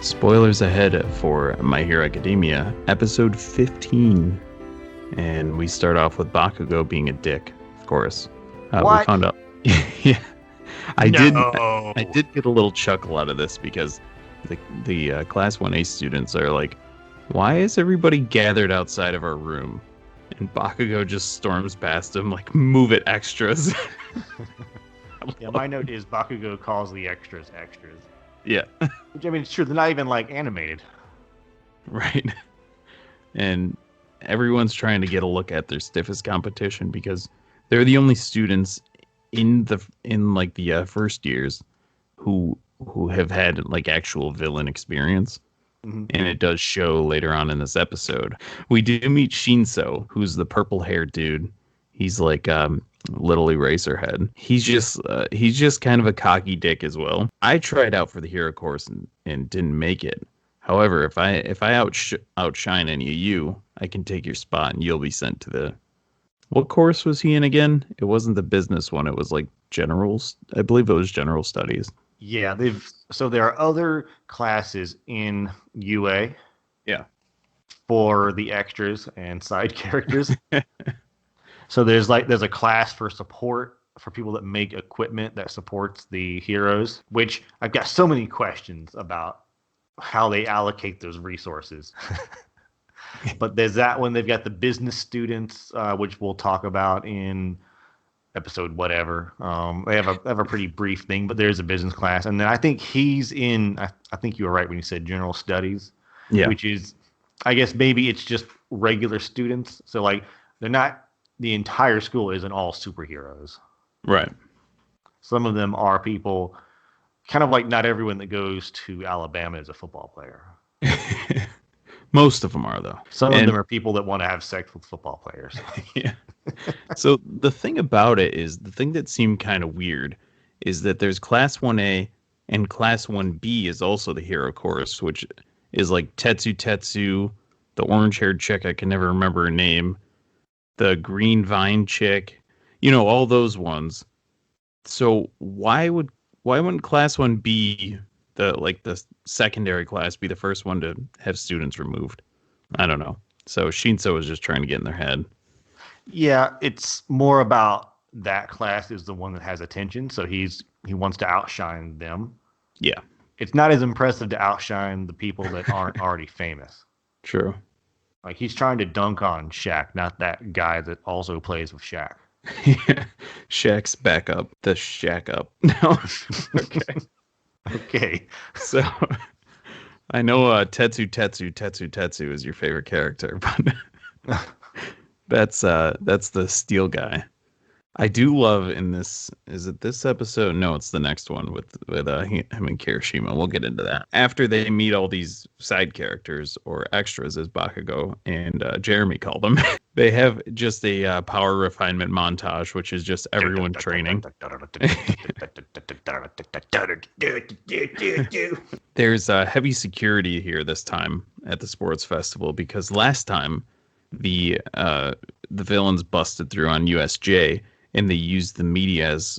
Spoilers ahead for My Hero Academia, episode 15. And we start off with Bakugo being a dick, of course. What? We found out. Yeah. I No. did get a little chuckle out of this because the Class 1A students are like, why is everybody gathered outside of our room? And Bakugo just storms past them like, move it, extras. Yeah, my note is Bakugo calls the extras extras. Yeah. Which, I mean, it's true. They're not even, like, animated. Right. And everyone's trying to get a look at their stiffest competition because they're the only students in the first years who have had like actual villain experience. Mm-hmm. And it does show later on in this episode. We do meet Shinso, who's the purple-haired dude. He's like Little Eraserhead. He's just kind of a cocky dick as well. I tried out for the hero course and didn't make it. However, if I outshine any of you, I can take your spot and you'll be sent to the... What course was he in again? It wasn't the business one. It was like generals. I believe it was general studies. Yeah, so there are other classes in UA. Yeah. For the extras and side characters. So there's a class for support for people that make equipment that supports the heroes, which I've got so many questions about how they allocate those resources. But there's that one. They've got the business students, which we'll talk about in episode whatever. They have a pretty brief thing, but there's a business class. And then I think he's in, I think you were right when you said general studies, which is, I guess maybe it's just regular students. So like they're not, the entire school isn't all superheroes. Right. Some of them are people, kind of like not everyone that goes to Alabama is a football player. Most of them are, though. Some of them are people that want to have sex with football players. Yeah. So the thing about it is, the thing that seemed kind of weird is that there's Class 1A and Class 1B is also the hero course, which is like Tetsu, the orange-haired chick, I can never remember her name, the green vine chick, all those ones. So why wouldn't Class 1B, the secondary class, be the first one to have students removed? I don't know. So Shinso is just trying to get in their head. Yeah, it's more about that class is the one that has attention, so he wants to outshine them. Yeah. It's not as impressive to outshine the people that aren't already famous. True. Like, he's trying to dunk on Shaq, not that guy that also plays with Shaq. Yeah. Shaq's back up. The Shaq up. No. Okay. Okay. So, I know Tetsu is your favorite character, but that's the steel guy. I do love in this, is it this episode? No, it's the next one with him and Kirishima. We'll get into that. After they meet all these side characters, or extras as Bakugo and Jeremy call them, they have just a power refinement montage, which is just everyone training. There's heavy security here this time at the sports festival, because last time the villains busted through on USJ, and they used the media as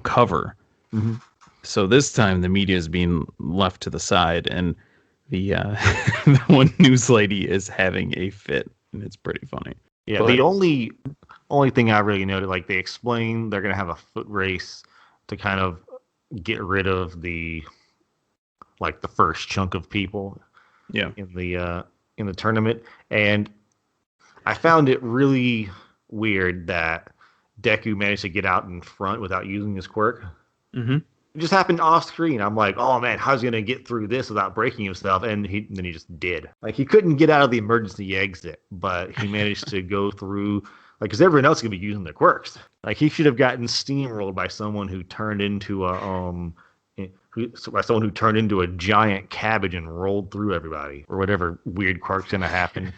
cover. Mm-hmm. So this time the media is being left to the side, and the the one news lady is having a fit, and it's pretty funny. Yeah, but the only thing I really noted, like, they explain they're gonna have a foot race to kind of get rid of the first chunk of people. Yeah. In the tournament, and I found it really weird that Deku managed to get out in front without using his quirk. Mm-hmm. It just happened off screen. I'm like, oh man, how's he gonna get through this without breaking himself? And then he just did. Like, he couldn't get out of the emergency exit, but he managed to go through. Like, because everyone else is gonna be using their quirks. Like, he should have gotten steamrolled by someone who turned into a giant cabbage and rolled through everybody, or whatever weird quirk's gonna happen.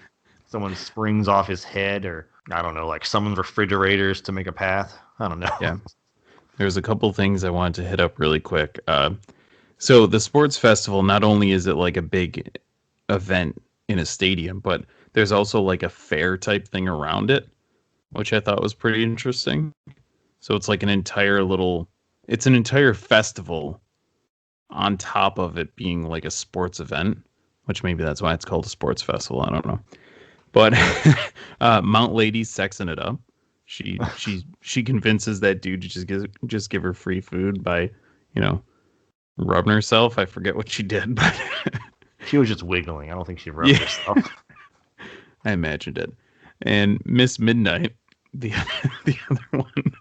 Someone springs off his head, or I don't know, like summons refrigerators to make a path. I don't know. Yeah. There's a couple things I wanted to hit up really quick. So the sports festival, not only is it like a big event in a stadium, but there's also like a fair type thing around it, which I thought was pretty interesting. So it's like an entire festival on top of it being like a sports event, which maybe that's why it's called a sports festival. I don't know. But Mount Lady's sexing it up. She convinces that dude to just give her free food by, you know, rubbing herself. I forget what she did, but she was just wiggling. I don't think she rubbed herself. I imagined it. And Miss Midnight, the the other one,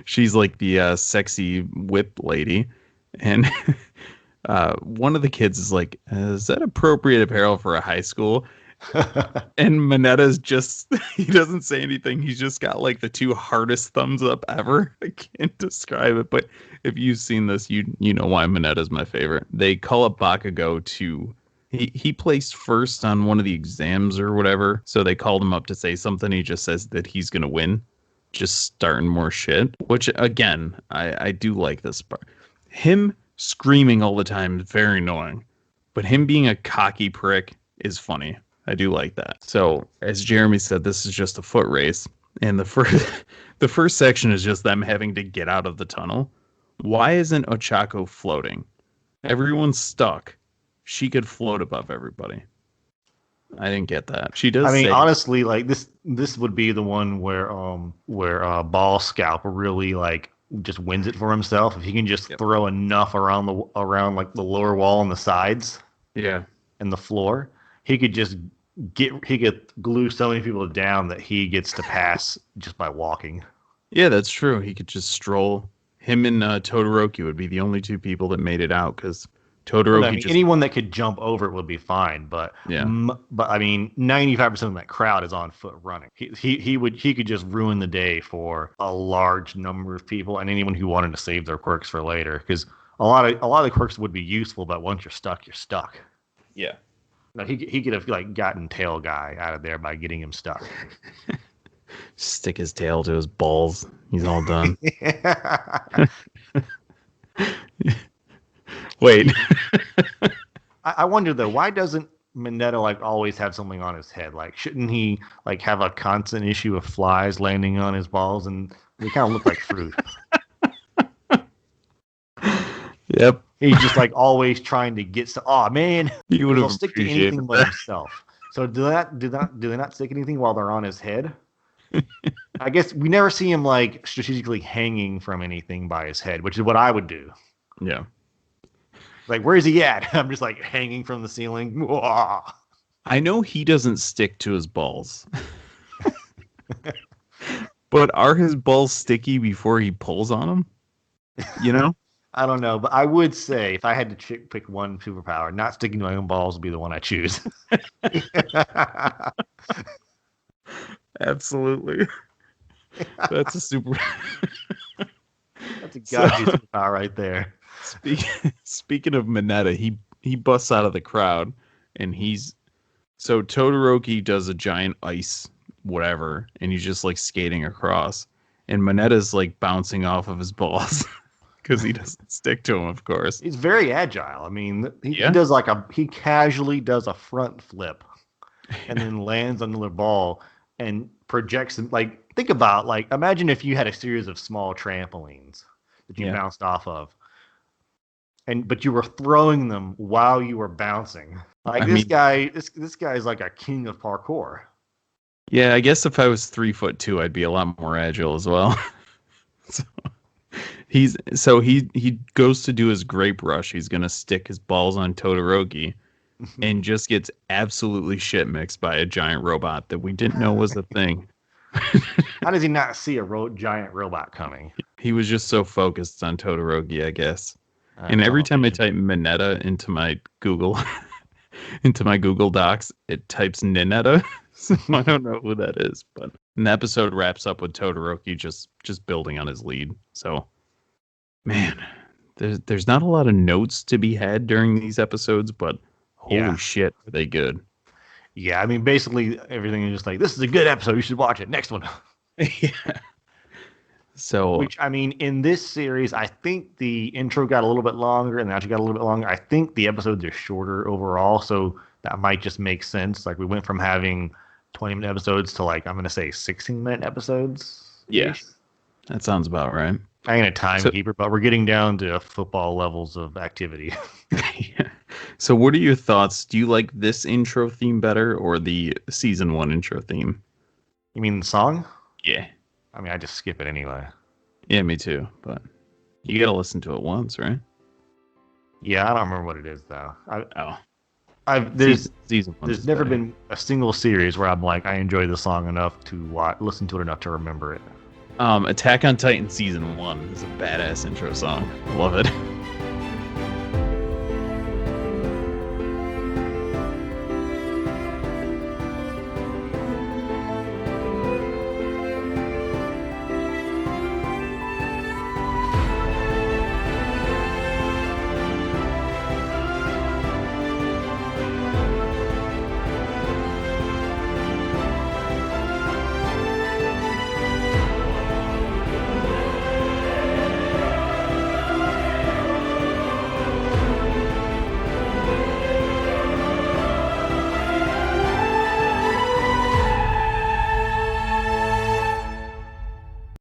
she's like the sexy whip lady, and one of the kids is like, "Is that appropriate apparel for a high school?" And Minetta's just, he doesn't say anything. He's just got like the two hardest thumbs up ever. I can't describe it, but if you've seen this, you know why Minetta's my favorite. They call up Bakugo to, he placed first on one of the exams or whatever, so they called him up to say something. He just says that he's gonna win, just starting more shit, which again, I do like this part. Him screaming all the time is very annoying, but him being a cocky prick is funny. I do like that. So, as Jeremy said, this is just a foot race, and the first section is just them having to get out of the tunnel. Why isn't Ochako floating? Everyone's stuck. She could float above everybody. I didn't get that. She does. I mean, say, honestly, like this would be the one where Ball Scalp really like just wins it for himself if he can just throw enough around like the lower wall and the sides. Yeah. And the floor. He could glue so many people down that he gets to pass just by walking. Yeah, that's true. He could just stroll. Him and Todoroki would be the only two people that made it out, because Todoroki anyone that could jump over it would be fine. But but I mean, 95% of that crowd is on foot running. He could just ruin the day for a large number of people and anyone who wanted to save their quirks for later, because a lot of the quirks would be useful, but once you're stuck, you're stuck. Yeah. No, he could have like gotten Tail Guy out of there by getting him stuck. Stick his tail to his balls. He's all done. Wait. I wonder though, why doesn't Mineta like always have something on his head? Like, shouldn't he like have a constant issue of flies landing on his balls, and they kind of look like fruit? Yep. He's just like always trying to get some. Oh man, he would have stick to anything but himself. So do they not stick anything while they're on his head? I guess we never see him like strategically hanging from anything by his head, which is what I would do. Yeah. Like, where is he at? I'm just like hanging from the ceiling. I know he doesn't stick to his balls. But are his balls sticky before he pulls on them? You know? I don't know, but I would say if I had to pick one superpower, not sticking to my own balls would be the one I choose. Absolutely. That's a super. That's a godly superpower right there. Speaking of Mineta, he busts out of the crowd, and so Todoroki does a giant ice whatever, and he's just like skating across, and Mineta's like bouncing off of his balls. Because he doesn't stick to him, of course. He's very agile. I mean, he does he casually does a front flip, and then lands on the ball and projects him. Like, think about, like, imagine if you had a series of small trampolines that you bounced off of, but you were throwing them while you were bouncing. Like, this guy is like a king of parkour. Yeah, I guess if I was 3'2", I'd be a lot more agile as well. He goes to do his grape rush. He's gonna stick his balls on Todoroki, and just gets absolutely shit mixed by a giant robot that we didn't know was a thing. How does he not see a giant robot coming? He was just so focused on Todoroki, I guess. And every time I type Mineta into my Google Docs, it types Ninetta. So I don't know who that is, but the episode wraps up with Todoroki just building on his lead. So, man, there's not a lot of notes to be had during these episodes, but holy shit, are they good? Yeah, I mean, basically everything is just like, this is a good episode. You should watch it. Next one. Yeah. So, which, I mean, in this series, I think the intro got a little bit longer and the outro got a little bit longer. I think the episodes are shorter overall, so that might just make sense. Like, we went from having 20-minute episodes to, like, I'm going to say 16-minute episodes. Yeah. That sounds about right. I ain't a timekeeper, but we're getting down to football levels of activity. So what are your thoughts? Do you like this intro theme better or the season 1 intro theme? You mean the song? Yeah. I mean, I just skip it anyway. Yeah, me too. But you got to listen to it once, right? Yeah, I don't remember what it is though. There's There's never been a single series where I'm like, I enjoy the song enough to listen to it enough to remember it. Attack on Titan season 1 is a badass intro song. I love it.